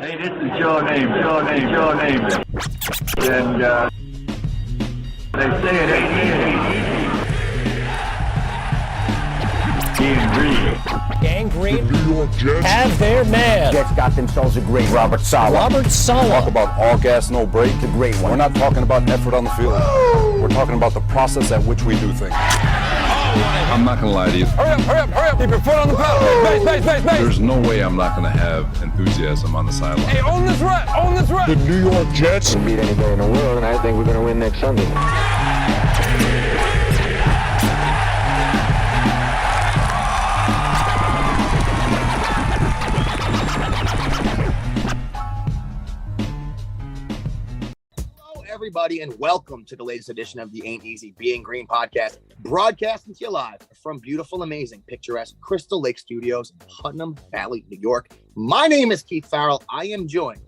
Hey, this is your name. And they say it ain't easy. Being green. Gang Green The New York Jets have their man. Jets got themselves a great Robert Saleh. Talk about all gas, no break. The great one. We're not talking about effort on the field. We're talking about the process at which we do things. I'm not gonna lie to you. Hurry up. Keep your foot on the pedal. Base. There's no way I'm not gonna have enthusiasm on the sideline. Hey, own this rep. The New York Jets Can beat anybody in the world, and I think we're going to win next Sunday. Everybody, and welcome to the latest edition of the A.E.B.G Being Green podcast, broadcasting to you live from beautiful, amazing, picturesque Crystal Lake Studios in Putnam Valley, New York. My name is Keith Farrell. I am joined,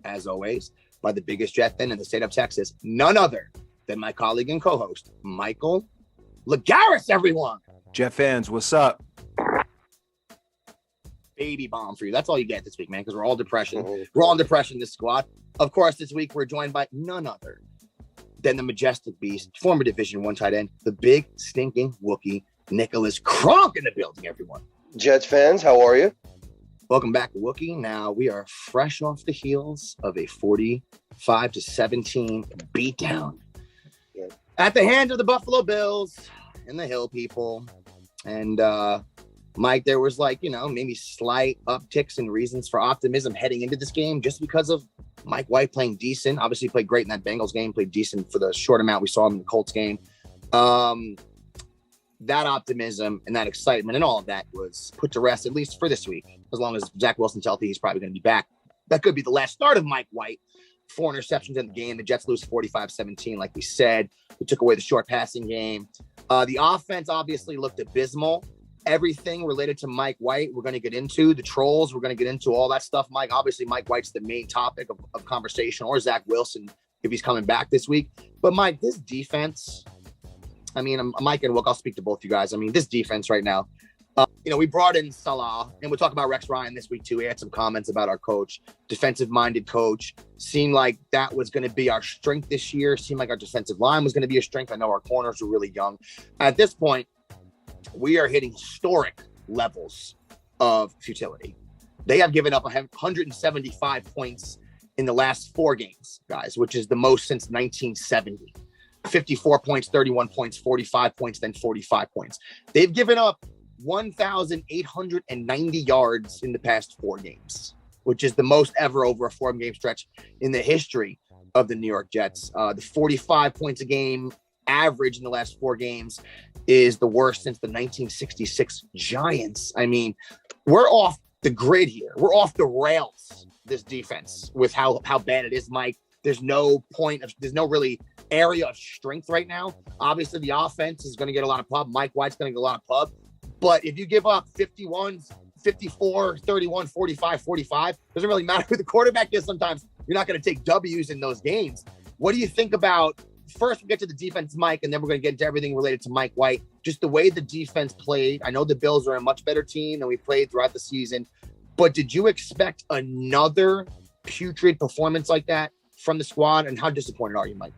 as always, by the biggest Jet fan in the state of Texas, none other than my colleague and co-host, Michael Lagaris, everyone. Jet fans, what's up? Baby bomb for you. That's all you get this week, man, because we're all depression. We're all in depression, this squad. Of course, this week we're joined by none other than the majestic beast, former Division I tight end, the big stinking Wookiee, Nicholas Kronk in the building, everyone. Jets fans, how are you? Welcome back to Wookiee. Now we are fresh off the heels of a 45-17 beatdown at the hands of the Buffalo Bills and the Hill people. And Mike, there was maybe slight upticks and reasons for optimism heading into this game just because of Mike White playing decent. Obviously played great in that Bengals game, played decent for the short amount we saw him in the Colts game. That optimism and that excitement and all of that was put to rest, at least for this week. As long as Zach Wilson's healthy, he's probably going to be back. That could be the last start of Mike White. 4 interceptions in the game. The Jets lose 45-17, like we said. We took away the short passing game. The offense obviously looked abysmal. Everything related to Mike White, we're going to get into. The trolls, we're going to get into all that stuff. Mike, obviously, Mike White's the main topic of conversation, or Zach Wilson if he's coming back this week. But, Mike, this defense, Mike and Wook, I'll speak to both you guys. This defense right now, we brought in Salah, and we'll talk about Rex Ryan this week, too. We had some comments about our coach, defensive-minded coach. Seemed like that was going to be our strength this year. Seemed like our defensive line was going to be a strength. I know our corners were really young. At this point, we are hitting historic levels of futility. They have given up 175 points in the last 4 games, guys, which is the most since 1970. 54 points, 31 points, 45 points, then 45 points. They've given up 1,890 yards in the past 4 games, which is the most ever over a 4-game stretch in the history of the New York Jets. The 45 points a game average in the last 4 games is the worst since the 1966 Giants. We're off the grid here. We're off the rails, this defense, with how bad it is, Mike. There's no really area of strength right now. Obviously, the offense is going to get a lot of pub. Mike White's going to get a lot of pub. But if you give up 51, 54, 31, 45, 45, doesn't really matter who the quarterback is sometimes. You're not going to take W's in those games. What do you think about first we'll get to the defense, Mike, and then we're going to get into everything related to Mike White. Just the way the defense played. I know the Bills are a much better team than we played throughout the season, but did you expect another putrid performance like that from the squad? And how disappointed are you, Mike?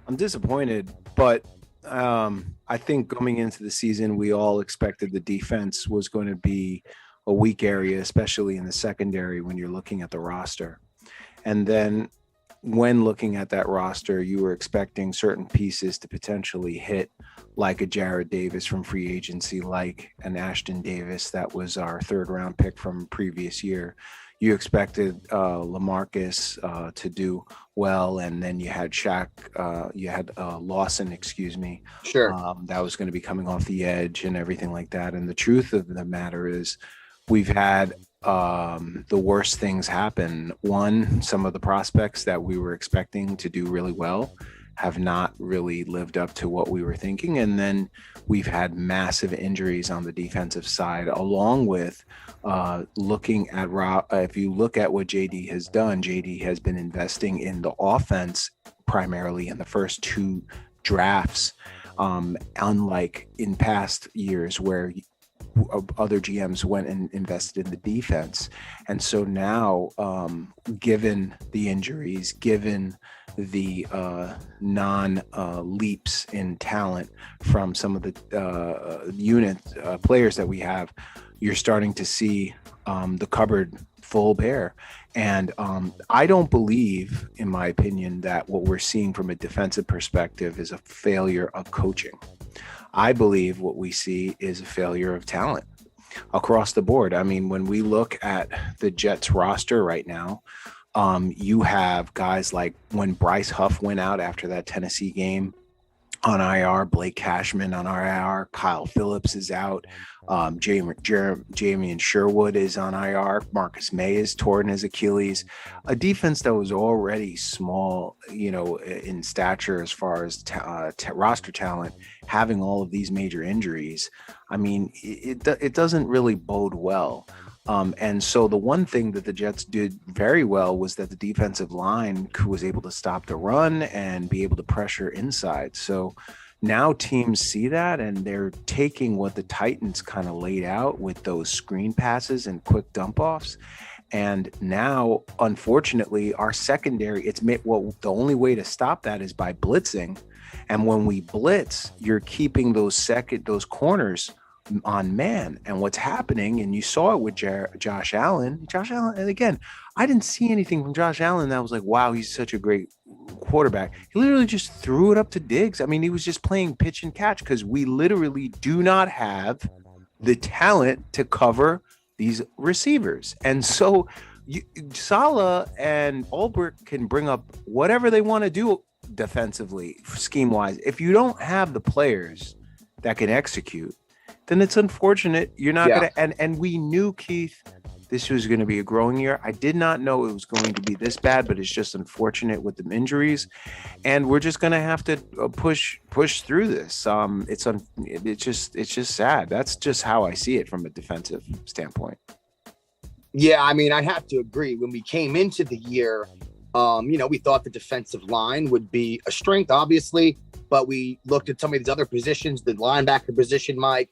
I'm disappointed, but I think coming into the season, we all expected the defense was going to be a weak area, especially in the secondary when you're looking at the roster. And then when looking at that roster, you were expecting certain pieces to potentially hit, like a Jared Davis from free agency, like an Ashton Davis that was our 3rd-round pick from previous year. You expected LaMarcus to do well, and then you had Lawson, Sure. that was going to be coming off the edge and everything like that. And the truth of the matter is we've had the worst things happen. One, some of the prospects that we were expecting to do really well have not really lived up to what we were thinking. And then we've had massive injuries on the defensive side, along with looking at if you look at what JD has done, JD has been investing in the offense primarily in the first 2 drafts, unlike in past years where other GMs went and invested in the defense. And so now, given the injuries, given the non-leaps in talent from some of the players that we have, you're starting to see the cupboard full bare. And I don't believe, in my opinion, that what we're seeing from a defensive perspective is a failure of coaching. I believe what we see is a failure of talent across the board. I mean, when we look at the Jets roster right now, you have guys like when Bryce Huff went out after that Tennessee game on IR, Blake Cashman on IR, Kyle Phillips is out, Jamie Sherwood is on IR, Marcus May is torn his Achilles. A defense that was already small, in stature as far as roster talent, having all of these major injuries, I mean, it doesn't really bode well. And so the one thing that the Jets did very well was that the defensive line was able to stop the run and be able to pressure inside. So now teams see that, and they're taking what the Titans kind of laid out with those screen passes and quick dump offs. And now, unfortunately, our secondary, the only way to stop that is by blitzing. And when we blitz, you're keeping those corners on man. And what's happening, and you saw it with Josh Allen, and again, I didn't see anything from Josh Allen that was like, wow, he's such a great quarterback. He literally just threw it up to Diggs. I mean, he was just playing pitch and catch because we literally do not have the talent to cover these receivers. And so Saleh and Ulbrich can bring up whatever they want to do defensively, scheme wise. If you don't have the players that can execute, then it's unfortunate. You're not going to, and we knew, Keith, this was going to be a growing year. I did not know it was going to be this bad, but it's just unfortunate with the injuries, and we're just going to have to push through this. It's just sad. That's just how I see it from a defensive standpoint. Yeah, I mean, I have to agree. When we came into the year, we thought the defensive line would be a strength, obviously, but we looked at some of these other positions, the linebacker position, Mike,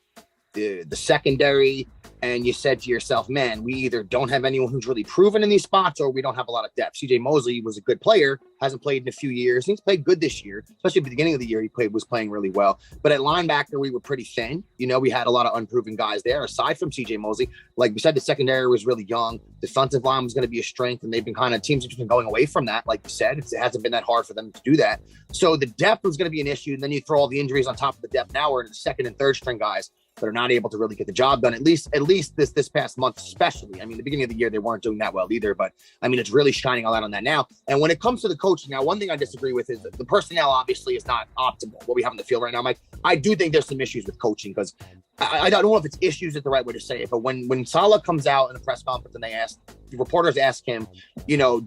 the secondary, and you said to yourself, man, we either don't have anyone who's really proven in these spots, or we don't have a lot of depth. CJ Mosley was a good player, hasn't played in a few years. He's played good this year, especially at the beginning of the year. Was playing really well. But at linebacker, we were pretty thin. We had a lot of unproven guys there, aside from CJ Mosley. Like we said, the secondary was really young. Defensive line was going to be a strength, and they've been teams have just been going away from that. Like you said, it hasn't been that hard for them to do that. So the depth was going to be an issue. And then you throw all the injuries on top of the depth. Now we're into the second and third string guys that are not able to really get the job done, at least this past month, especially. I mean, the beginning of the year, they weren't doing that well either, but I mean, it's really shining a light on that now. And when it comes to the coaching, now, one thing I disagree with is that the personnel obviously is not optimal, what we have in the field right now, Mike. I do think there's some issues with coaching, because I don't know if it's issues is the right way to say it, but when Saleh comes out in a press conference and the reporters ask him,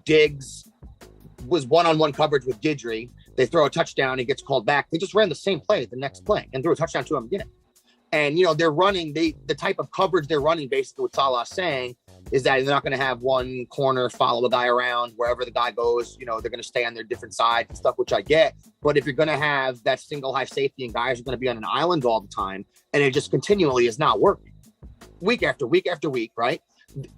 Diggs was one-on-one coverage with Guidry, they throw a touchdown, he gets called back. They just ran the same play the next play and threw a touchdown to him again. And, they're running, the type of coverage they're running, basically what Saleh's saying is that they're not going to have one corner follow a guy around wherever the guy goes. They're going to stay on their different sides and stuff, which I get. But if you're going to have that single high safety and guys are going to be on an island all the time, and it just continually is not working week after week after week, right?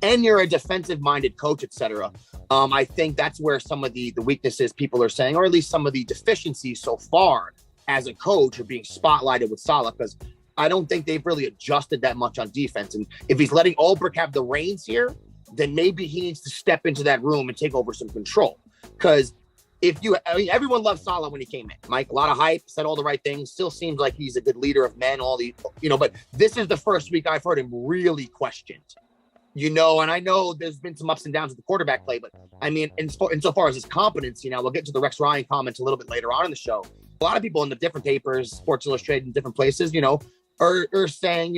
And you're a defensive-minded coach, etc. I think that's where some of the weaknesses people are saying, or at least some of the deficiencies so far as a coach, are being spotlighted with Saleh, because I don't think they've really adjusted that much on defense. And if he's letting Ulbrich have the reins here, then maybe he needs to step into that room and take over some control. Because everyone loved Saleh when he came in, Mike. A lot of hype, said all the right things. Still seems like he's a good leader of men. But this is the first week I've heard him really questioned. And I know there's been some ups and downs with the quarterback play, but I mean, insofar as his competence, we'll get to the Rex Ryan comments a little bit later on in the show. A lot of people in the different papers, Sports Illustrated, in different places, are saying,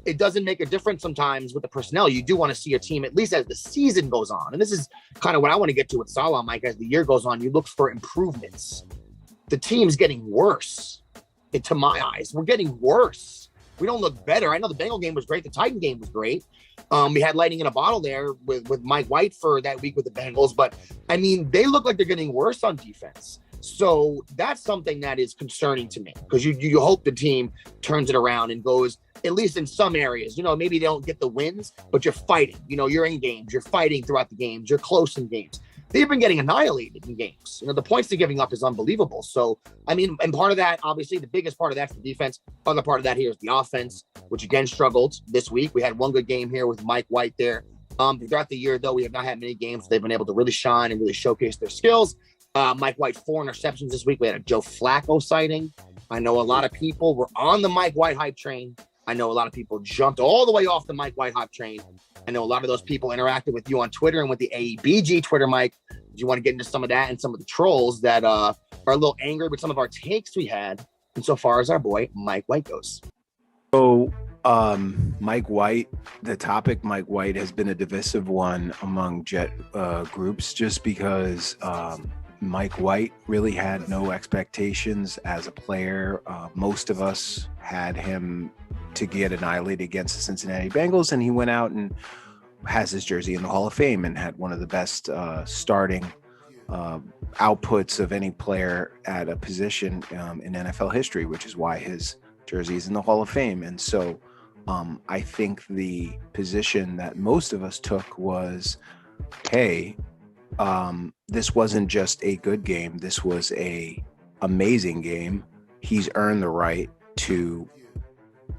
it doesn't make a difference sometimes with the personnel. You do want to see a team, at least as the season goes on. And this is kind of what I want to get to with Saleh, Mike. As the year goes on, you look for improvements. The team's getting worse, to my eyes. We're getting worse. We don't look better. I know the Bengal game was great. The Titan game was great. We had lightning in a bottle there with Mike White for that week with the Bengals. But, I mean, they look like they're getting worse on defense. So that's something that is concerning to me, because you hope the team turns it around and goes, at least in some areas, maybe they don't get the wins, but you're fighting, you're in games, you're fighting throughout the games, you're close in games. They've been getting annihilated in games. The points they're giving up is unbelievable. So, and part of that, obviously, the biggest part of that's the defense. Other part of that here is the offense, which again struggled this week. We had one good game here with Mike White there. Throughout the year, though, we have not had many games they've been able to really shine and really showcase their skills. Mike White, 4 interceptions this week. We had a Joe Flacco sighting. I know a lot of people were on the Mike White hype train. I know a lot of people jumped all the way off the Mike White hype train. I know a lot of those people interacted with you on Twitter and with the A.E.B.G Twitter, Mike. Do you want to get into some of that and some of the trolls that are a little angry with some of our takes we had insofar as our boy Mike White goes? So, Mike White, the topic Mike White has been a divisive one among Jet groups, just because Mike White really had no expectations as a player. Most of us had him to get annihilated against the Cincinnati Bengals, and he went out and has his jersey in the Hall of Fame and had one of the best starting outputs of any player at a position in NFL history, which is why his jersey is in the Hall of Fame. And so I think the position that most of us took was, hey, this wasn't just a good game. This was a amazing game. He's earned the right to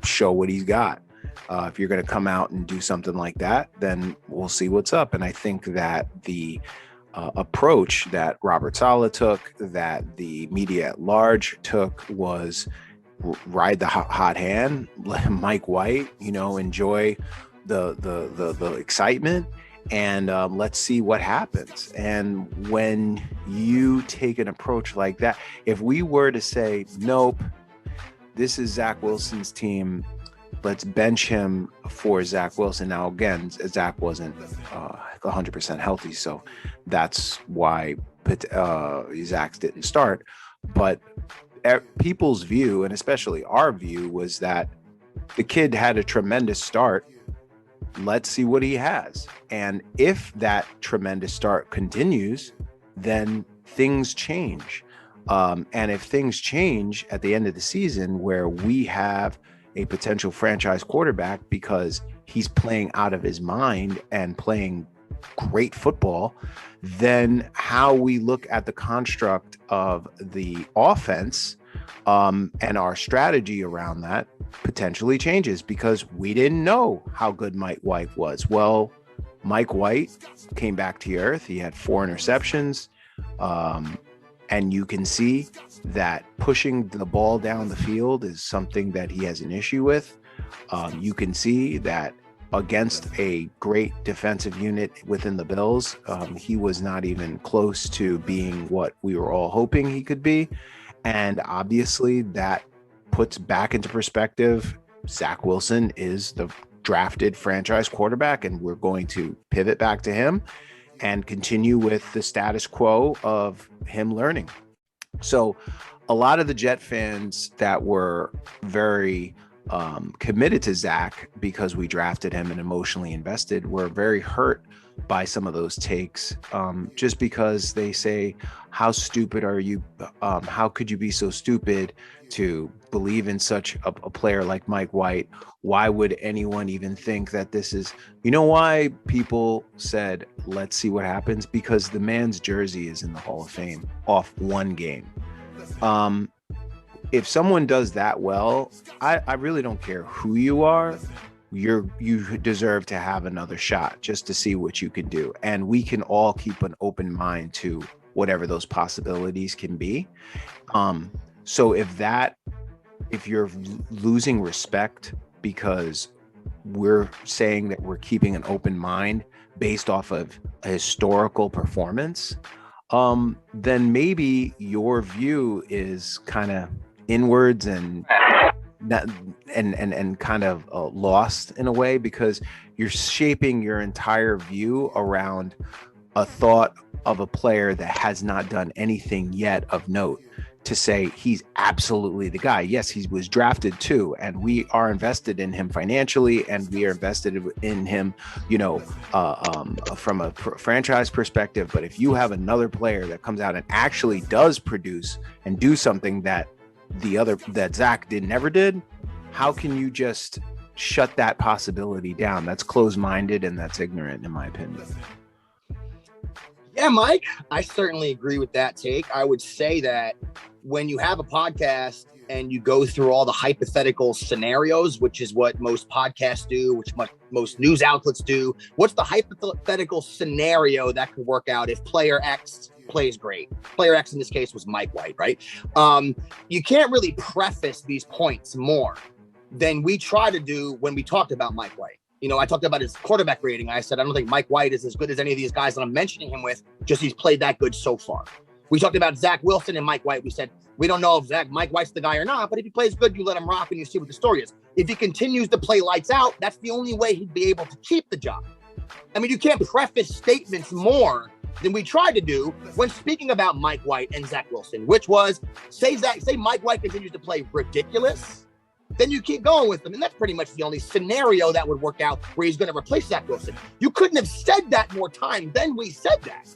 show what he's got. If you're going to come out and do something like that, then we'll see what's up. And I think that the approach that Robert Saleh took, that the media at large took, was ride the hot hand, let Mike White, enjoy the excitement, and let's see what happens. And when you take an approach like that, if we were to say, nope, this is Zach Wilson's team, let's bench him for Zach Wilson. Now, again, Zach wasn't 100% healthy, so that's why Zach didn't start. But people's view, and especially our view, was that the kid had a tremendous start. Let's see what he has. And if that tremendous start continues, then things change. And if things change at the end of the season, where we have a potential franchise quarterback because he's playing out of his mind and playing great football, then how we look at the construct of the offense and our strategy around that potentially changes, because we didn't know how good Mike White was. Well, Mike White came back to earth. He had 4 interceptions. And you can see that pushing the ball down the field is something that he has an issue with. You can see that against a great defensive unit within the Bills, he was not even close to being what we were all hoping he could be. And obviously that puts back into perspective, Zach Wilson is the drafted franchise quarterback, and we're going to pivot back to him and continue with the status quo of him learning. So a lot of the Jet fans that were very committed to Zach because we drafted him and emotionally invested were very hurt by some of those takes, just because they say, how stupid are you? How could you be so stupid to believe in such a player like Mike White? Why would anyone even think that this is, why people said, let's see what happens? Because the man's jersey is in the Hall of Fame off one game. If someone does that well, I really don't care who you are. You deserve to have another shot just to see what you can do. And we can all keep an open mind to whatever those possibilities can be. So if you're losing respect because we're saying that we're keeping an open mind based off of a historical performance, then maybe your view is kind of inwards and kind of lost in a way, because you're shaping your entire view around a thought of a player that has not done anything yet of note. to say he's absolutely the guy. Yes, he was drafted too, and we are invested in him financially, and we are invested in him, from a franchise perspective. But if you have another player that comes out and actually does produce and do something that Zach never did, how can you just shut that possibility down? That's closed-minded and that's ignorant, in my opinion. Yeah, Mike, I certainly agree with that take. I would say that when you have a podcast and you go through all the hypothetical scenarios, which is what most podcasts do, which most news outlets do, what's the hypothetical scenario that could work out if player X plays great? Player X in this case was Mike White, right? You can't really preface these points more than we try to do when we talked about Mike White. I talked about his quarterback rating. I said, I don't think Mike White is as good as any of these guys that I'm mentioning him with, just he's played that good so far. We talked about Zach Wilson and Mike White. We said, we don't know if Mike White's the guy or not, but if he plays good, you let him rock and you see what the story is. If he continues to play lights out, that's the only way he'd be able to keep the job. I mean, you can't preface statements more than we tried to do when speaking about Mike White and Zach Wilson, which was, say Mike White continues to play ridiculous, then you keep going with them. And that's pretty much the only scenario that would work out where he's going to replace Zach Wilson. You couldn't have said that more time than we said that.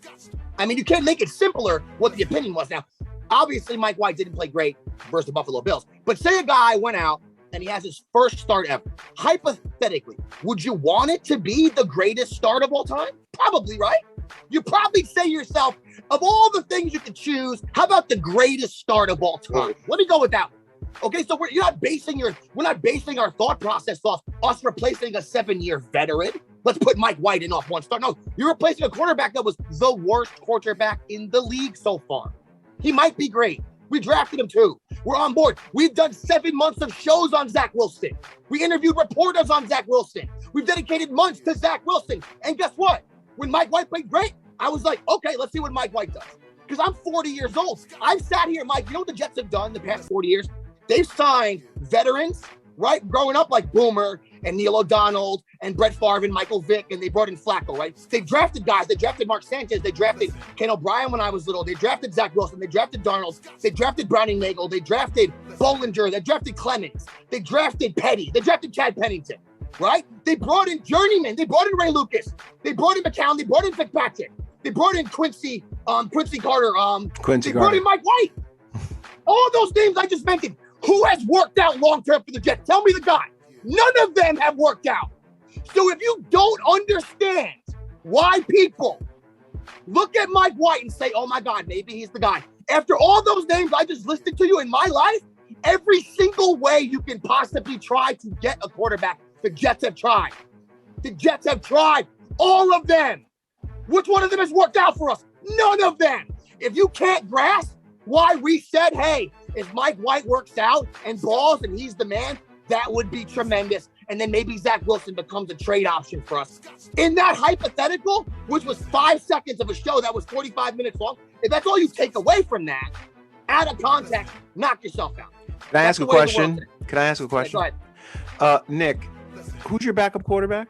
I mean, you can't make it simpler what the opinion was. Now, obviously, Mike White didn't play great versus the Buffalo Bills. But say a guy went out and he has his first start ever. Hypothetically, would you want it to be the greatest start of all time? Probably, right? You probably say to yourself, of all the things you could choose, how about the greatest start of all time? Let me go with that one. Okay, so we're not basing our thought process off us replacing a 7-year veteran. Let's put Mike White in off one start. No, you're replacing a quarterback that was the worst quarterback in the league so far. He might be great. We drafted him too. We're on board. We've done 7 months of shows on Zach Wilson. We interviewed reporters on Zach Wilson. We've dedicated months to Zach Wilson. And guess what? When Mike White played great, I was like, okay, let's see what Mike White does. Because I'm 40 years old. I've sat here, Mike, you know what the Jets have done the past 40 years? They've signed veterans, right? Growing up like Boomer and Neil O'Donnell and Brett Favre and Michael Vick, and they brought in Flacco, right? They drafted guys. They drafted Mark Sanchez. They drafted Ken O'Brien when I was little. They drafted Zach Wilson. They drafted Darnold. They drafted Browning Nagel. They drafted Bollinger. They drafted Clemens. They drafted Petty. They drafted Chad Pennington, right? They brought in journeyman. They brought in Ray Lucas. They brought in McCown. They brought in Fitzpatrick. They brought in Quincy Carter. They brought in Mike White. All those names I just mentioned. Who has worked out long-term for the Jets? Tell me the guy. None of them have worked out. So if you don't understand why people look at Mike White and say, oh my God, maybe he's the guy. After all those names I just listed to you in my life, every single way you can possibly try to get a quarterback, the Jets have tried. The Jets have tried. All of them. Which one of them has worked out for us? None of them. If you can't grasp why we said, hey, if Mike White works out and balls and he's the man, that would be tremendous. And then maybe Zach Wilson becomes a trade option for us. In that hypothetical, which was 5 seconds of a show that was 45 minutes long, if that's all you take away from that, out of context, knock yourself out. Can I ask a question? Can I ask a question? Yeah, go ahead. Nick, who's your backup quarterback?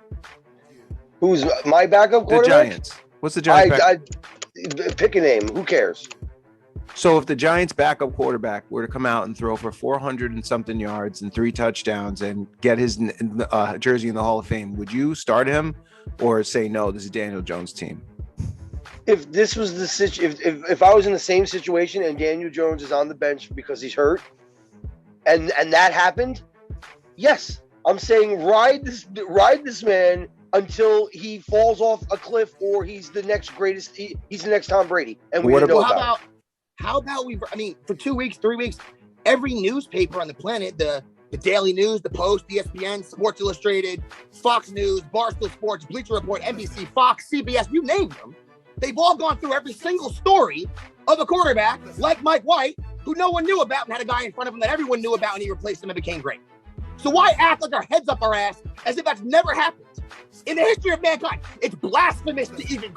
Who's my backup quarterback? The Giants. What's the Giants? Pick a name. Who cares? So if the Giants' backup quarterback were to come out and throw for 400 and something yards and 3 touchdowns and get his jersey in the Hall of Fame, would you start him or say, no, this is Daniel Jones' team? If this was if I was in the same situation and Daniel Jones is on the bench because he's hurt and that happened, yes, I'm saying ride this man until he falls off a cliff or he's the next greatest. He's the next Tom Brady. And we know about it. How about for 2 weeks, 3 weeks, every newspaper on the planet, the Daily News, the Post, ESPN, Sports Illustrated, Fox News, Barstool Sports, Bleacher Report, NBC, Fox, CBS, you name them, they've all gone through every single story of a quarterback like Mike White, who no one knew about and had a guy in front of him that everyone knew about and he replaced him and became great. So why act like our heads up our ass as if that's never happened? In the history of mankind, it's blasphemous to even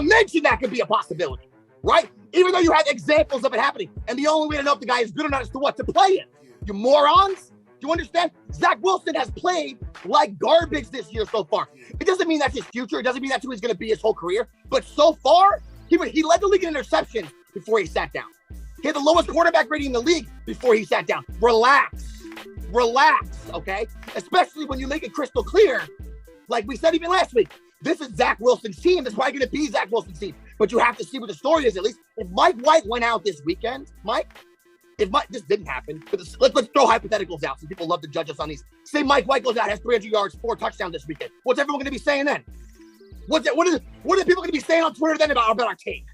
mention that could be a possibility, right? Even though you have examples of it happening. And the only way to know if the guy is good or not is to play it. You morons? Do you understand? Zach Wilson has played like garbage this year so far. It doesn't mean that's his future. It doesn't mean that's who he's going to be his whole career. But so far, he led the league in interceptions before he sat down. He had the lowest quarterback rating in the league before he sat down. Relax, okay? Especially when you make it crystal clear, like we said even last week, this is Zach Wilson's team. That's probably going to be Zach Wilson's team. But you have to see what the story is at least. If Mike White went out this weekend, this didn't happen, but let's throw hypotheticals out since people love to judge us on these. Say Mike White goes out, has 300 yards, 4 touchdowns this weekend. What's everyone going to be saying then? What are people going to be saying on Twitter then about our take?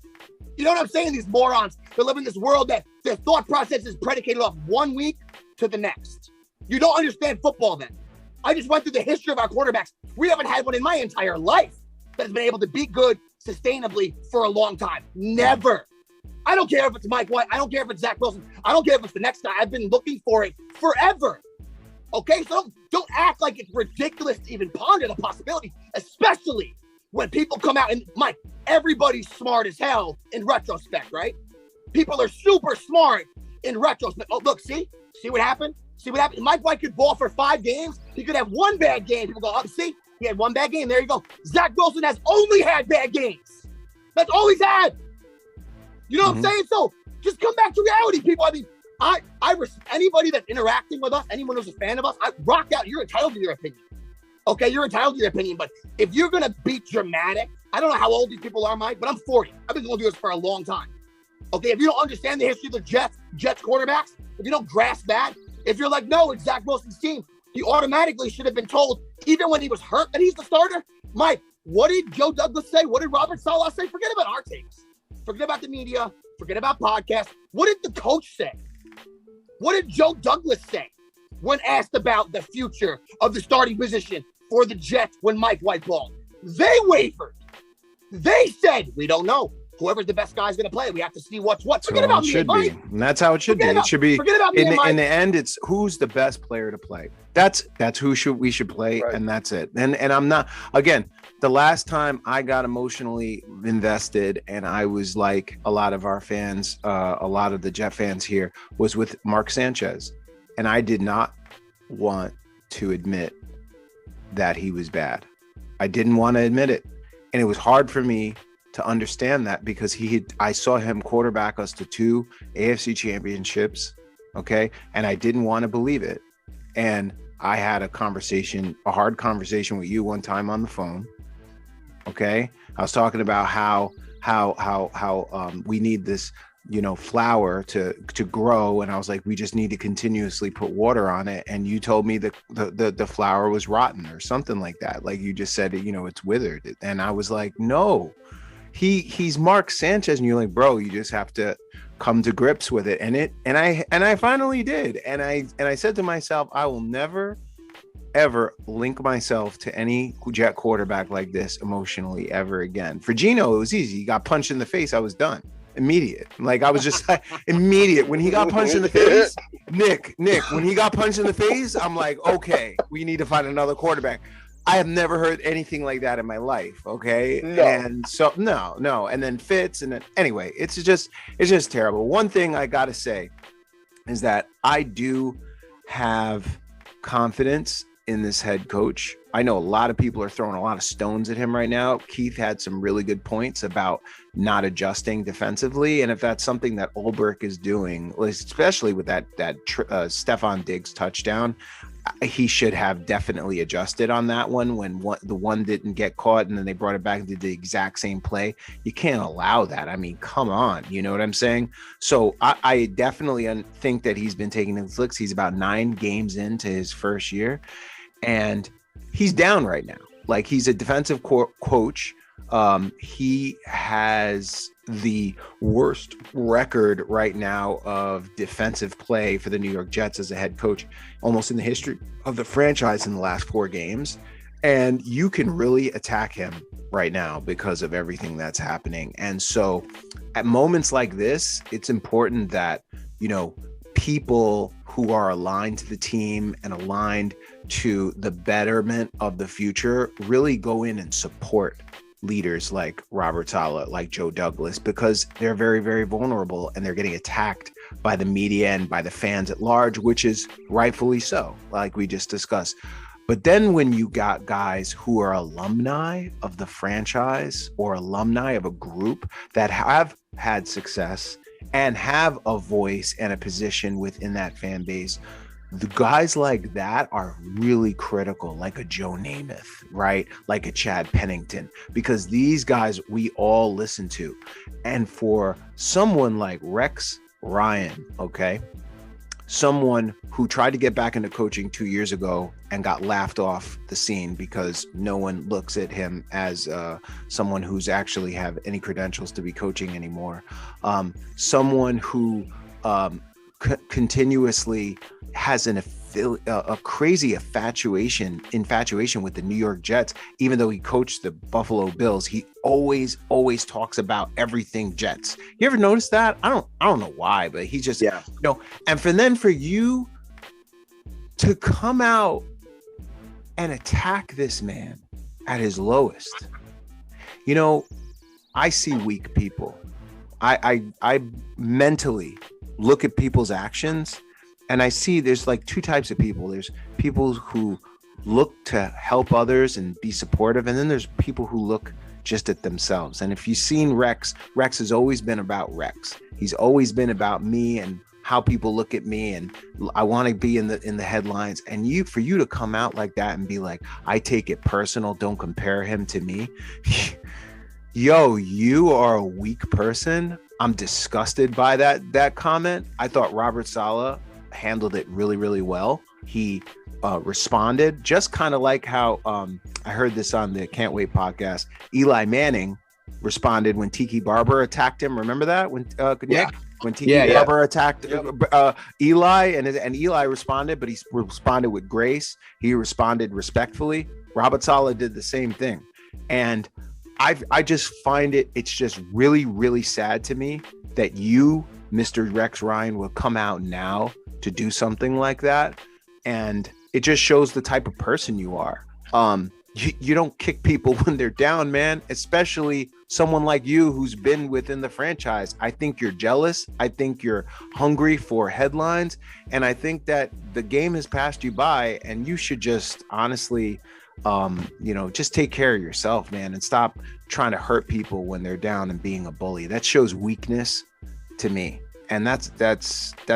You know what I'm saying? These morons, they live in this world that their thought process is predicated off 1 week to the next. You don't understand football then. I just went through the history of our quarterbacks. We haven't had one in my entire life that has been able to be good sustainably for a long time. Never. I don't care if it's Mike White. I don't care if it's Zach Wilson. I don't care if it's the next guy. I've been looking for it forever. Okay? So don't act like it's ridiculous to even ponder the possibility, especially when people come out and, Mike, everybody's smart as hell in retrospect, right? People are super smart in retrospect. Oh, look, see what happened? See what happened? Mike White could ball for 5 games. He could have 1 bad game. People go, oh, see, he had 1 bad game. There you go. Zach Wilson has only had bad games. That's all he's had. You know what I'm saying? So just come back to reality, people. I mean, I anybody that's interacting with us, anyone who's a fan of us, I rock out. You're entitled to your opinion. Okay, you're entitled to your opinion. But if you're going to be dramatic, I don't know how old these people are, Mike, but I'm 40. I've been going through this for a long time. Okay, if you don't understand the history of the Jets quarterbacks, if you don't grasp that, if you're like, no, it's Zach Wilson's team, he automatically should have been told, even when he was hurt, that he's the starter. Mike, what did Joe Douglas say? What did Robert Saleh say? Forget about our takes. Forget about the media. Forget about podcasts. What did the coach say? What did Joe Douglas say when asked about the future of the starting position for the Jets when Mike White balled? They wavered. They said, we don't know. Whoever's the best guy is going to play. We have to see what's what. Forget about me and Mike. And that's how it should be. It should be. Forget about me and Mike. In the end, it's who's the best player to play. That's who we should play, right. And that's it. And I'm not, again, the last time I got emotionally invested, and I was like a lot of our fans, a lot of the Jet fans here, was with Mark Sanchez, and I did not want to admit that he was bad. I didn't want to admit it, and it was hard for me to understand that because I saw him quarterback us to 2 AFC championships, okay? And I didn't want to believe it. And I had a hard conversation with you one time on the phone, okay? I was talking about how we need this, flower to grow, and I was like, we just need to continuously put water on it. And you told me that the flower was rotten or something like that. Like you just said, it's withered. And I was like, no. He's Mark Sanchez, and you're like, bro, you just have to come to grips with it. And I finally did. And I said to myself, I will never ever link myself to any Jet quarterback like this emotionally ever again. For Geno, it was easy. He got punched in the face. I was done. Immediate. Like I was just like, immediate. When he got punched in the face, Nick, when he got punched in the face, I'm like, okay, we need to find another quarterback. I have never heard anything like that in my life. Okay. No. And so no. And then Fitz. And then anyway, it's just terrible. One thing I got to say is that I do have confidence in this head coach. I know a lot of people are throwing a lot of stones at him right now. Keith had some really good points about not adjusting defensively. And if that's something that Ulbrich is doing, especially with that Stephon Diggs touchdown, he should have definitely adjusted on that one when the one didn't get caught and then they brought it back and did the exact same play. You can't allow that. I mean, come on. You know what I'm saying? So I definitely think that he's been taking his licks. He's about 9 games into his first year and he's down right now. Like he's a defensive coach. He has the worst record right now of defensive play for the New York Jets as a head coach, almost in the history of the franchise in the last 4 games. And you can really attack him right now because of everything that's happening. And so at moments like this, it's important that, people who are aligned to the team and aligned to the betterment of the future really go in and support leaders like Robert Saleh, like Joe Douglas, because they're very, very vulnerable and they're getting attacked by the media and by the fans at large, which is rightfully so, like we just discussed. But then when you got guys who are alumni of the franchise or alumni of a group that have had success and have a voice and a position within that fan base, the guys like that are really critical, like a Joe Namath, right? Like a Chad Pennington, because these guys we all listen to. And for someone like Rex Ryan, okay, someone who tried to get back into coaching 2 years ago and got laughed off the scene because no one looks at him as someone who's actually have any credentials to be coaching anymore. Someone who continuously has a crazy infatuation with the New York Jets. Even though he coached the Buffalo Bills, he always talks about everything Jets. You ever notice that? I don't know why, but he just, and for you to come out and attack this man at his lowest, I see weak people. I mentally look at people's actions, and I see there's like two types of people. There's people who look to help others and be supportive, and then there's people who look just at themselves. And if you've seen Rex has always been about Rex. He's always been about me and how people look at me, and I want to be in the headlines. And for you to come out like that and be like, I take it personal, don't compare him to me. Yo, you are a weak person. I'm disgusted by that comment. I thought Robert Saleh handled it really, really well. He responded just kind of like how I heard this on the Can't Wait podcast. Eli Manning responded when Tiki Barber attacked him. Remember that when Tiki Barber attacked Eli, and Eli responded, but he responded with grace. He responded respectfully. Robert Saleh did the same thing, and I just find it's just really, really sad to me that you, Mr. Rex Ryan, will come out now to do something like that. And it just shows the type of person you are. You don't kick people when they're down, man, especially someone like you who's been within the franchise. I think you're jealous. I think you're hungry for headlines. And I think that the game has passed you by, and you should just honestly just take care of yourself, man, and stop trying to hurt people when they're down and being a bully. That shows weakness to me, and that's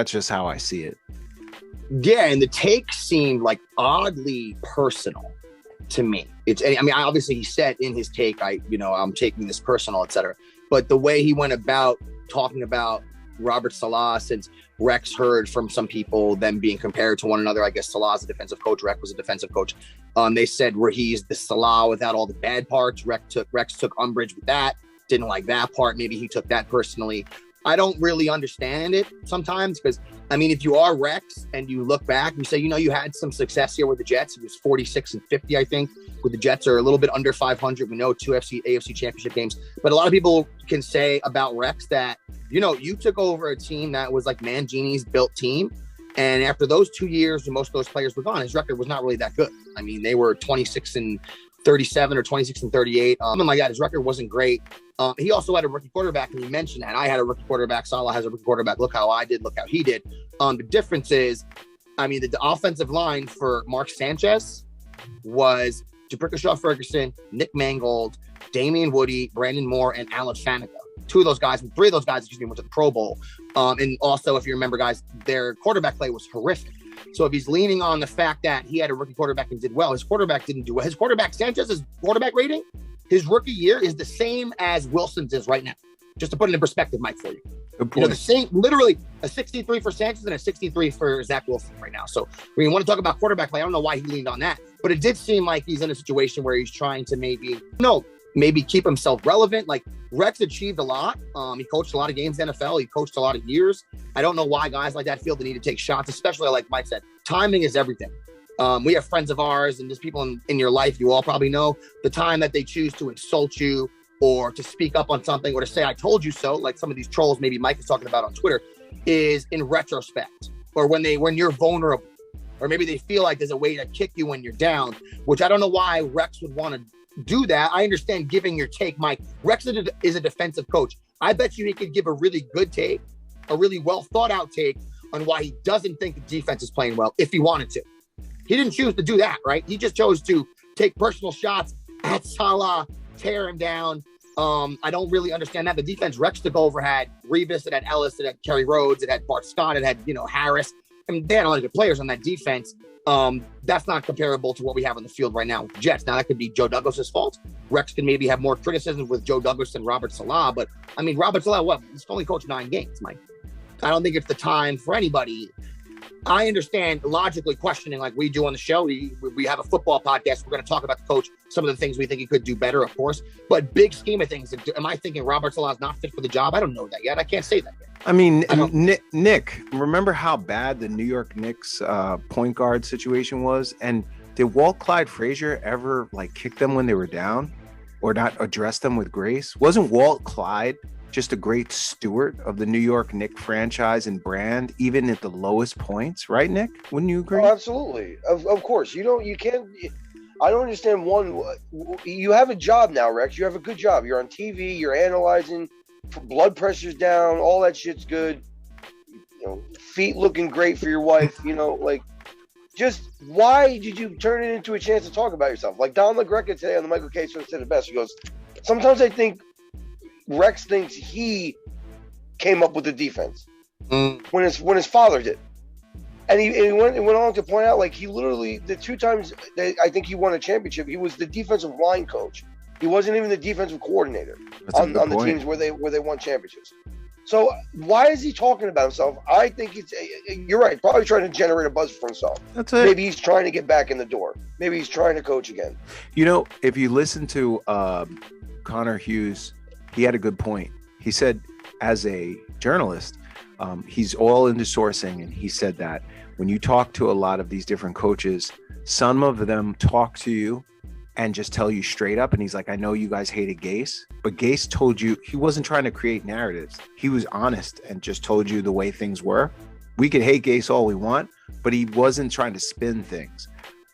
just how I see it. Yeah, and the take seemed like oddly personal to me. Obviously he said in his take, I'm taking this personal, etc. But the way he went about talking about Robert Saleh, since Rex heard from some people them being compared to one another. I guess Saleh's a defensive coach, Rex was a defensive coach. They said where he's the Saleh without all the bad parts. Rex took umbrage with that, didn't like that part. Maybe he took that personally. I don't really understand it sometimes, because if you are Rex and you look back, you say, you had some success here with the Jets. He was 46-50, I think, with the Jets, are a little bit under 500. We know 2 AFC championship games, but a lot of people can say about Rex that, you took over a team that was like Mangini's built team. And after those 2 years, when most of those players were gone, his record was not really that good. They were 26-37 or 26-38. Something like that. His record wasn't great. He also had a rookie quarterback, and he mentioned that. I had a rookie quarterback. Saleh has a rookie quarterback. Look how I did. Look how he did. The difference is, the offensive line for Mark Sanchez was Jabricka Ferguson, Nick Mangold, Damian Woody, Brandon Moore, and Alan Faneca. Three of those guys went to the Pro Bowl. And also, if you remember, guys, their quarterback play was horrific. So if he's leaning on the fact that he had a rookie quarterback and did well, his quarterback didn't do well. His quarterback, Sanchez's quarterback rating, his rookie year is the same as Wilson's is right now. Just to put it in perspective, Mike, for you. The same, literally a 63 for Sanchez and a 63 for Zach Wilson right now. So when you want to talk about quarterback play, I don't know why he leaned on that, but it did seem like he's in a situation where he's trying to maybe keep himself relevant. Like Rex achieved a lot. He coached a lot of games in the NFL. He coached a lot of years. I don't know why guys like that feel the need to take shots, especially like Mike said, timing is everything. We have friends of ours and just people in your life, you all probably know the time that they choose to insult you or to speak up on something or to say, I told you so, like some of these trolls maybe Mike is talking about on Twitter, is in retrospect, or when you're vulnerable, or maybe they feel like there's a way to kick you when you're down, which I don't know why Rex would want to do that. I understand giving your take, Mike. Rex is a defensive coach. I bet you he could give a really good take, a really well thought out take on why he doesn't think the defense is playing well if he wanted to. He didn't choose to do that, right? He just chose to take personal shots at Saleh, tear him down, I don't really understand that. The defense Rex took over had Revis, it had Ellis, it had Kerry Rhodes, it had Bart Scott, it had, Harris. I mean, they had a lot of good players on that defense. That's not comparable to what we have on the field right now with the Jets. Now, that could be Joe Douglas's fault. Rex can maybe have more criticisms with Joe Douglas than Robert Saleh. But, I mean, Robert Saleh, he's only coached 9 games, Mike. I don't think it's the time for anybody. I understand logically questioning like we do on the show. We have a football podcast. We're going to talk about the coach, some of the things we think he could do better, of course. But big scheme of things, am I thinking Robert Saleh is not fit for the job? I don't know that yet. I can't say that yet. I mean, Nick, remember how bad the New York Knicks point guard situation was? And did Walt Clyde Frazier ever kick them when they were down or not address them with grace? Wasn't Walt Clyde just a great steward of the New York Knicks franchise and brand, even at the lowest points, right, Nick? Wouldn't you agree? Oh, absolutely. Of course. I don't understand you have a job now, Rex. You have a good job. You're on TV, you're analyzing, blood pressure's down, all that shit's good. Feet looking great for your wife, just why did you turn it into a chance to talk about yourself? Like Don LaGreca today on the Michael K. Show said it best. He goes, sometimes I think Rex thinks he came up with the defense when his father did, and he went on to point out he literally the 2 times that I think he won a championship, he was the defensive line coach. He wasn't even the defensive coordinator on the teams where they won championships. So why is he talking about himself? I think you're right. Probably trying to generate a buzz for himself. That's it. Maybe he's trying to get back in the door. Maybe he's trying to coach again. If you listen to Connor Hughes, he had a good point. He said, as a journalist, he's all into sourcing, and he said that when you talk to a lot of these different coaches, some of them talk to you and just tell you straight up. And he's like, I know you guys hated Gase, but Gase told you he wasn't trying to create narratives. He was honest and just told you the way things were. We could hate Gase all we want, but he wasn't trying to spin things.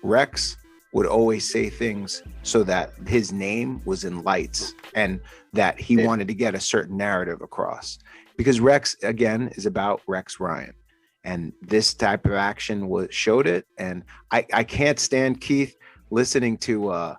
Rex would always say things so that his name was in lights and that he wanted to get a certain narrative across. Because Rex, again, is about Rex Ryan. And this type of action showed it. And I can't stand Keith listening to I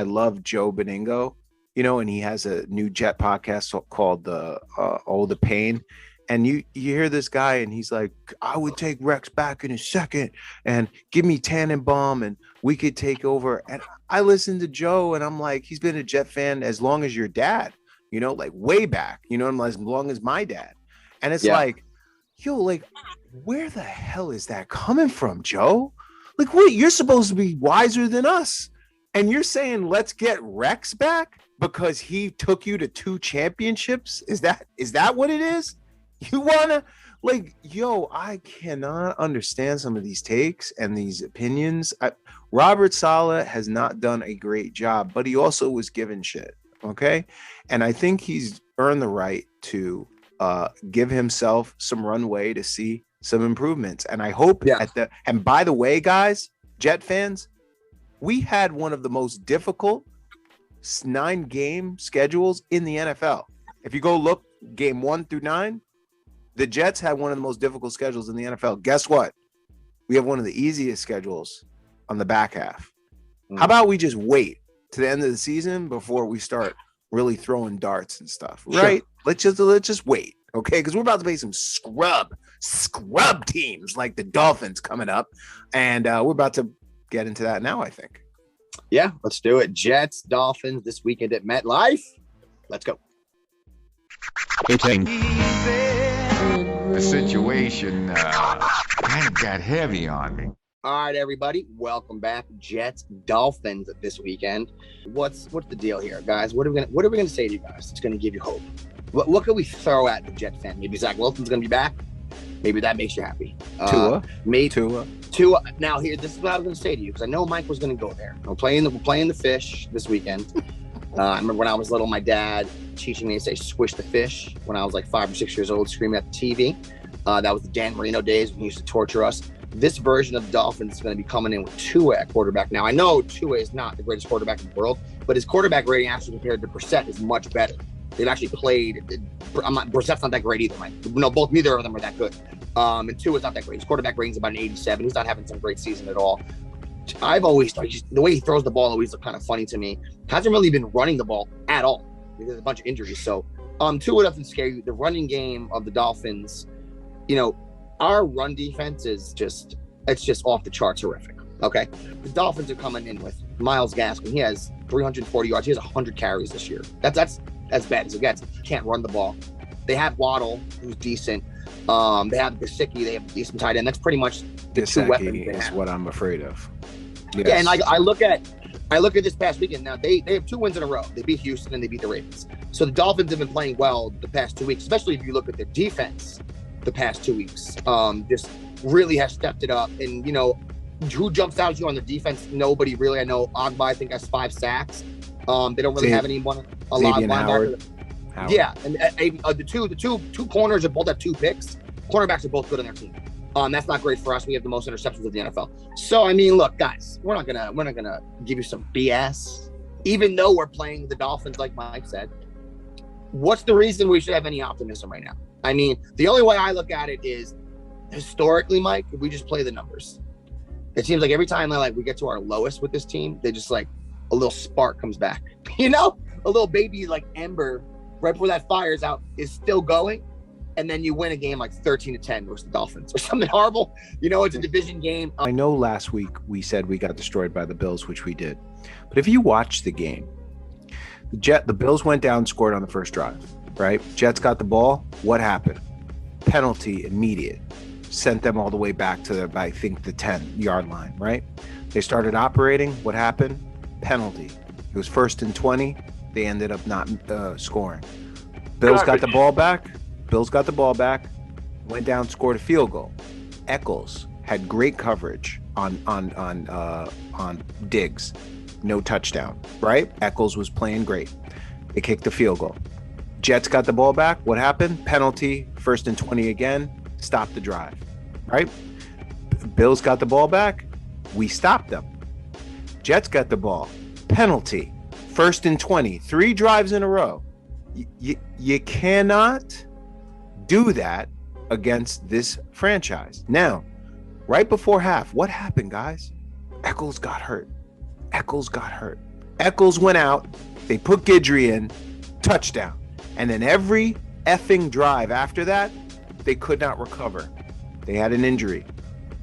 love Joe Beningo, and he has a new Jet podcast called the Pain. And you hear this guy and he's like, I would take Rex back in a second and give me Tannenbaum and we could take over. And I listened to Joe and I'm like, he's been a Jet fan as long as your dad, way back, as long as my dad. And it's where the hell is that coming from, Joe? What? You're supposed to be wiser than us. And you're saying, let's get Rex back because he took you to 2 championships? Is that what it is? You wanna I cannot understand some of these takes and these opinions. Robert Saleh has not done a great job, but he also was given shit. Okay. And I think he's earned the right to give himself some runway to see some improvements. And I hope and by the way, guys, Jet fans, we had one of the most difficult 9-game schedules in the NFL. If you go look game 1 through 9, the Jets had one of the most difficult schedules in the NFL. Guess what? We have one of the easiest schedules on the back half. How about we just wait to the end of the season before we start really throwing darts and stuff, right? Sure. Let's just wait, okay? Because we're about to play some scrub teams like the Dolphins coming up, and we're about to get into that now, I think. Yeah, let's do it. Jets, Dolphins this weekend at MetLife. Let's go. The situation kind of got heavy on me. All right, everybody, welcome back. Jets, Dolphins this weekend. What's the deal here, guys? What are we gonna say to you guys? It's gonna give you hope. What can we throw at the Jet fan? Maybe Zach Wilson's gonna be back. Maybe that makes you happy. Tua. Now here, this is what I was gonna say to you because I know Mike was gonna go there. We're playing the fish this weekend. I remember when I was little, my dad teaching me to say "squish the fish" when I was 5 or 6 years old, screaming at the TV. That was the Dan Marino days when he used to torture us. This version of the Dolphins is going to be coming in with Tua at quarterback. Now, I know Tua is not the greatest quarterback in the world, but his quarterback rating actually compared to Brissett is much better. They've actually played. Brissett's not that great either, Mike. No, neither of them are that good. And Tua's not that great. His quarterback rating's about an 87. He's not having some great season at all. I've always like the way he throws the ball always look kind of funny to me. Hasn't really been running the ball at all. There's a bunch of injuries. So, Tua doesn't scare you. The running game of the Dolphins, our run defense is just off the charts horrific. Okay. The Dolphins are coming in with Myles Gaskin. He has 340 yards. He has 100 carries this year. That's as bad as it gets. Can't run the ball. They have Waddle, who's decent. They have Gesicki. They have a decent tight end. That's pretty much the two weapons they is have. what I'm afraid of. Yes. Yeah, and I look at this past weekend. Now they have 2 wins in a row. They beat Houston and they beat the Ravens. So the Dolphins have been playing well the past 2 weeks, especially if you look at their defense the past 2 weeks. Just really has stepped it up. And who jumps out at you on the defense? Nobody really. I know A.E.B.G, I think, has 5 sacks. They don't really have anyone a lot of linebackers. Howard. Yeah, and the two corners have both have 2 picks. Cornerbacks are both good on their team. That's not great for us. We have the most interceptions of the NFL. So I mean, look, guys, we're not gonna give you some BS. Even though we're playing the Dolphins, like Mike said, what's the reason we should have any optimism right now? I mean, the only way I look at it is historically, Mike. If we just play the numbers, it seems like every time we get to our lowest with this team, they just like a little spark comes back. A little baby like ember right before that fires out is still going. And then you win a game like 13-10 versus the Dolphins or something horrible. It's a division game. I know last week we said we got destroyed by the Bills, which we did. But if you watch the game, the Bills went down, scored on the first drive, right? Jets got the ball. What happened? Penalty immediate. Sent them all the way back to, I think, the 10-yard line, right? They started operating. What happened? Penalty. It was 1st and 20. They ended up not scoring. Bills got the ball back. Went down, scored a field goal. Eccles had great coverage on Diggs. No touchdown, right? Eccles was playing great. They kicked the field goal. Jets got the ball back. What happened? Penalty, 1st and 20 again. Stop the drive, right? Bills got the ball back. We stopped them. Jets got the ball. Penalty, 1st and 20. 3 drives in a row. You cannot do that against this franchise. Now, right before half, what happened, guys? Eccles got hurt. Eccles went out. They put Guidry in. Touchdown. And then every effing drive after that, they could not recover. They had an injury.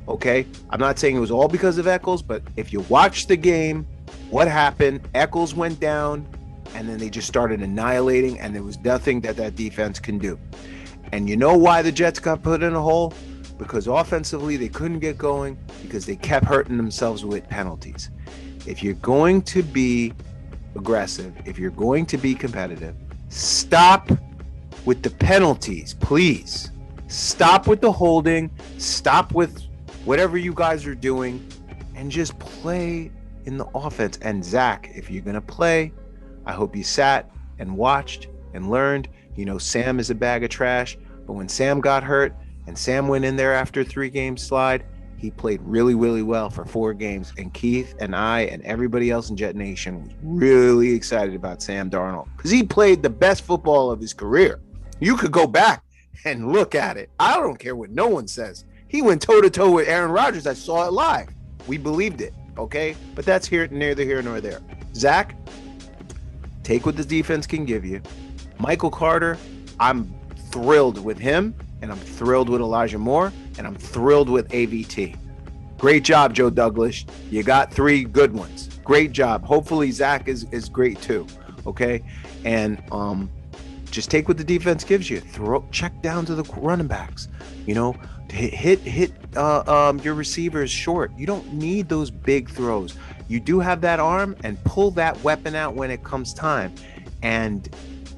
Okay? I'm not saying it was all because of Eccles, but if you watch the game, what happened? Eccles went down, and then they just started annihilating, and there was nothing that defense can do. And you know why the Jets got put in a hole? Because offensively, they couldn't get going because they kept hurting themselves with penalties. If you're going to be aggressive, if you're going to be competitive, stop with the penalties, please. Stop with the holding. Stop with whatever you guys are doing and just play in the offense. And Zach, if you're going to play, I hope you sat and watched and learned. Sam is a bag of trash, but when Sam got hurt and Sam went in there after a 3-game slide, he played really, really well for 4 games. And Keith and I and everybody else in Jet Nation was really excited about Sam Darnold because he played the best football of his career. You could go back and look at it. I don't care what no one says. He went toe-to-toe with Aaron Rodgers. I saw it live. We believed it, okay? But that's neither here nor there. Zach, take what the defense can give you. Michael Carter, I'm thrilled with him, and I'm thrilled with Elijah Moore, and I'm thrilled with A.V.T. Great job, Joe Douglas. You got 3 good ones. Great job. Hopefully Zach is great too, okay? And just take what the defense gives you. Check down to the running backs. Hit your receivers short. You don't need those big throws. You do have that arm, and pull that weapon out when it comes time. And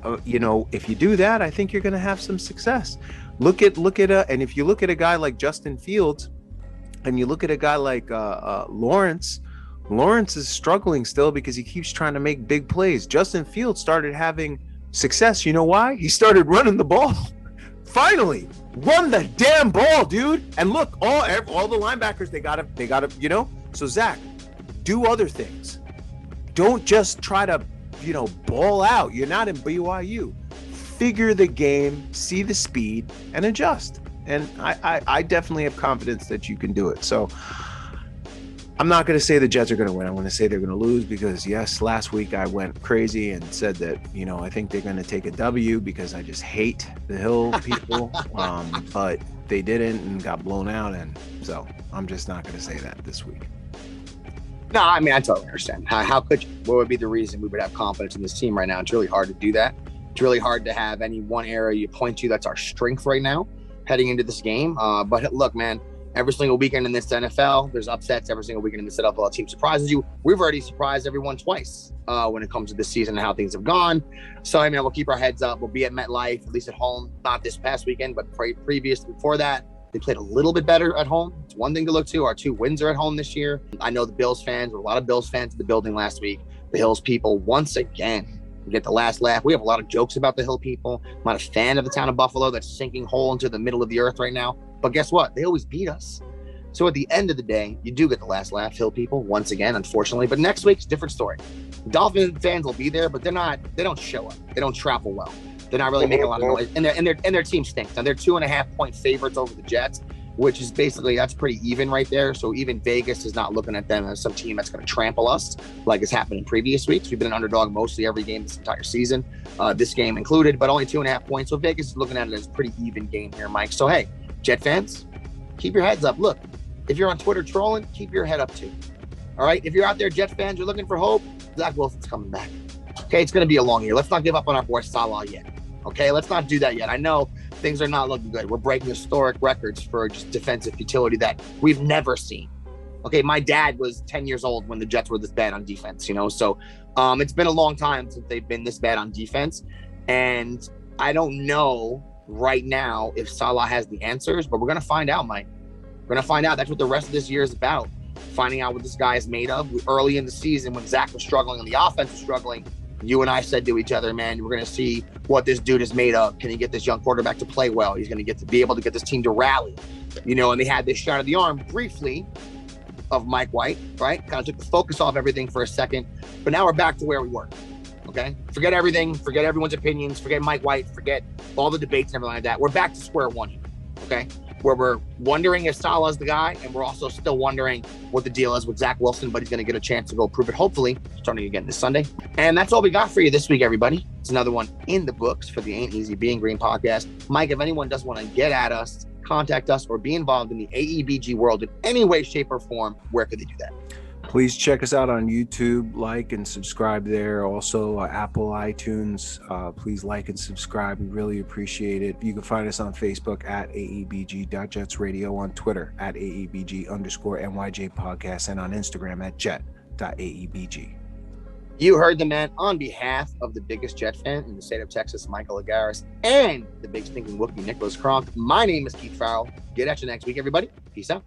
if you do that, I think you're going to have some success. And if you look at a guy like Justin Fields, and you look at a guy like Lawrence is struggling still because he keeps trying to make big plays. Justin Fields started having success. You know why? He started running the ball. Finally, run the damn ball, dude. And look, all the linebackers, they gotta. So Zach, do other things. Don't just try to, ball out. You're not in BYU. Figure the game, see the speed, and adjust. And I definitely have confidence that you can do it. So I'm not going to say the Jets are going to win. I'm going to say they're going to lose because, yes, last week I went crazy and said that, I think they're going to take a W because I just hate the Hill people. But they didn't and got blown out. And so I'm just not going to say that this week. No, I mean, I totally understand. How could you? What would be the reason we would have confidence in this team right now? It's really hard to do that. It's really hard to have any one area you point to that's our strength right now heading into this game. But look, man, every single weekend in this NFL, there's upsets. Every single weekend in this NFL, a team surprises you. We've already surprised everyone twice when it comes to this season and how things have gone. So, I mean, we'll keep our heads up. We'll be at MetLife, at least at home. Not this past weekend, but previous before that. They played a little bit better at home. It's one thing to look to. Our 2 wins are at home this year. I know the Bills fans, there were a lot of Bills fans in the building last week. The Hills people, once again, we get the last laugh. We have a lot of jokes about the Hill people. I'm not a fan of the town of Buffalo that's sinking whole into the middle of the earth right now. But guess what? They always beat us. So at the end of the day, you do get the last laugh, Hill people, once again, unfortunately. But next week's a different story. Dolphin fans will be there, but they don't show up. They don't travel well. They're not really making a lot of noise. And their team stinks. Now they're 2.5-point favorites over the Jets, which is basically, that's pretty even right there. So even Vegas is not looking at them as some team that's going to trample us like has happened in previous weeks. We've been an underdog mostly every game this entire season, this game included, but only 2.5 points. So Vegas is looking at it as a pretty even game here, Mike. So, hey, Jet fans, keep your heads up. Look, if you're on Twitter trolling, keep your head up too. All right? If you're out there, Jet fans, you're looking for hope, Zach Wilson's coming back. Okay? It's going to be a long year. Let's not give up on our boy Salah yet. Okay? Let's not do that yet. I know things are not looking good. We're breaking historic records for just defensive futility that we've never seen. Okay, my dad was 10 years old when the Jets were this bad on defense, so it's been a long time since they've been this bad on defense. And I don't know right now if Salah has the answers, but we're going to find out, Mike. We're going to find out. That's what the rest of this year is about, finding out what this guy is made of. Early in the season when Zach was struggling and the offense was struggling, you and I said to each other, man, we're going to see what this dude is made of. Can he get this young quarterback to play well? He's going to get to be able to get this team to rally, and they had this shot of the arm briefly of Mike White, right? Kind of took the focus off everything for a second, but now we're back to where we were. Okay. Forget everything, forget everyone's opinions, forget Mike White, forget all the debates and everything like that. We're back to square one here. Okay. Where we're wondering if Salah's the guy, and we're also still wondering what the deal is with Zach Wilson, but he's going to get a chance to go prove it, hopefully, starting again this Sunday. And that's all we got for you this week, everybody. It's another one in the books for the Ain't Easy Being Green podcast. Mike, if anyone does want to get at us, contact us, or be involved in the A.E.B.G world in any way, shape, or form, where could they do that? Please check us out on YouTube, like and subscribe there. Also, Apple, iTunes. Please like and subscribe. We really appreciate it. You can find us on Facebook at AEBG.JetsRadio, on Twitter at AEBG_NYJ Podcast, and on Instagram at Jet.AEBG. You heard the man. On behalf of the biggest Jet fan in the state of Texas, Michael Agaris, and the big stinking Wookiee, Nicholas Kronk, my name is Keith Farrell. Get at you next week, everybody. Peace out.